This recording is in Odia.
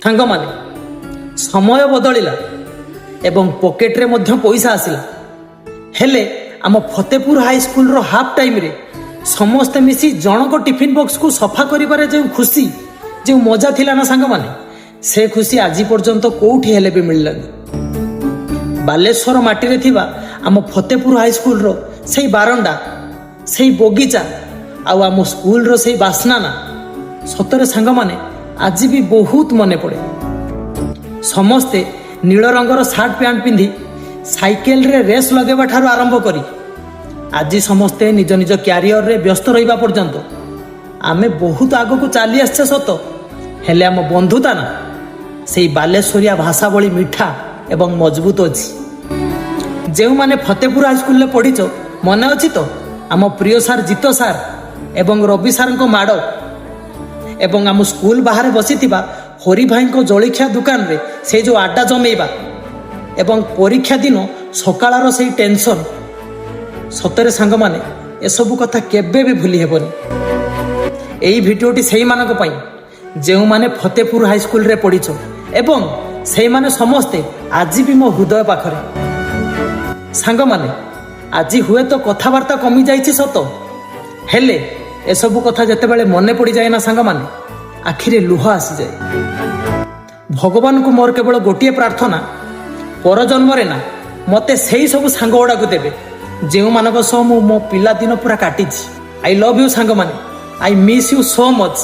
ସାଙ୍ଗମାନେ, ସମୟ ବଦଳିଲା ଏବଂ ପକେଟରେ ମଧ୍ୟ ପଇସା ଆସିଲା। ହେଲେ ଆମ ଫତେପୁର ହାଇସ୍କୁଲର ହାଫ୍ ଟାଇମ୍ରେ ସମସ୍ତେ ମିଶି ଜଣଙ୍କ ଟିଫିନ୍ ବକ୍ସକୁ ସଫା କରିବାରେ ଯେଉଁ ଖୁସି, ଯେଉଁ ମଜା ଥିଲା ନା ସାଙ୍ଗମାନେ, ସେ ଖୁସି ଆଜି ପର୍ଯ୍ୟନ୍ତ କେଉଁଠି ହେଲେ ବି ମିଳିଲାନି। ବାଲେଶ୍ୱର ମାଟିରେ ଥିବା ଆମ ଫତେପୁର ହାଇସ୍କୁଲର ସେଇ ବାରଣ୍ଡା, ସେଇ ବଗିଚା ଆଉ ଆମ ସ୍କୁଲର ସେଇ ବାସ୍ନା ନା ସତରେ ସାଙ୍ଗମାନେ ଆଜି ବି ବହୁତ ମନେ ପଡ଼େ। ସମସ୍ତେ ନୀଳ ରଙ୍ଗର ସାର୍ଟ ପ୍ୟାଣ୍ଟ ପିନ୍ଧି ସାଇକେଲରେ ରେସ୍ ଲଗାଇବା ଠାରୁ ଆରମ୍ଭ କରି ଆଜି ସମସ୍ତେ ନିଜ ନିଜ କ୍ୟାରିୟରରେ ବ୍ୟସ୍ତ ରହିବା ପର୍ଯ୍ୟନ୍ତ ଆମେ ବହୁତ ଆଗକୁ ଚାଲି ଆସିଛେ ସତ, ହେଲେ ଆମ ବନ୍ଧୁତା ନା ସେଇ ବାଲେଶ୍ୱରିଆ ଭାଷା ଭଳି ମିଠା ଏବଂ ମଜବୁତ ଅଛି। ଯେଉଁମାନେ ଫତେପୁର ହାଇସ୍କୁଲରେ ପଢ଼ିଛ ମନେ ଅଛି ତ ଆମ ପ୍ରିୟ ସାର୍ ଜିତ ସାର୍ ଏବଂ ରବି ସାର୍ଙ୍କ ମାଡ଼, ଏବଂ ଆମ ସ୍କୁଲ ବାହାରେ ବସିଥିବା ହରି ଭାଇଙ୍କ ଜଳଖିଆ ଦୋକାନରେ ସେଇ ଯେଉଁ ଆଡ୍ଡା ଜମେଇବା ଏବଂ ପରୀକ୍ଷା ଦିନ ସକାଳର ସେଇ ଟେନସନ୍। ସତରେ ସାଙ୍ଗମାନେ ଏସବୁ କଥା କେବେ ବି ଭୁଲି ହେବନି। ଏହି ଭିଡ଼ିଓଟି ସେଇମାନଙ୍କ ପାଇଁ ଯେଉଁମାନେ ଫତେପୁର ହାଇସ୍କୁଲରେ ପଢ଼ିଛ ଏବଂ ସେଇମାନେ ସମସ୍ତେ ଆଜି ବି ମୋ ହୃଦୟ ପାଖରେ। ସାଙ୍ଗମାନେ, ଆଜି ହୁଏତ କଥାବାର୍ତ୍ତା କମିଯାଇଛି ସତ, ହେଲେ ଏସବୁ କଥା ଯେତେବେଳେ ମନେ ପଡ଼ିଯାଏ ନା ସାଙ୍ଗମାନେ, ଆଖିରେ ଲୁହ ଆସିଯାଏ। ଭଗବାନଙ୍କୁ ମୋର କେବଳ ଗୋଟିଏ ପ୍ରାର୍ଥନା, ପରଜନ୍ମରେ ନା ମୋତେ ସେଇ ସବୁ ସାଙ୍ଗ ଗୁଡ଼ାକୁ ଦେବେ ଯେଉଁମାନଙ୍କ ସହ ମୁଁ ମୋ ପିଲାଦିନ ପୁରା କାଟିଛି। ଆଇ ଲଭ୍ ୟୁ ସାଙ୍ଗମାନେ, I miss you so much.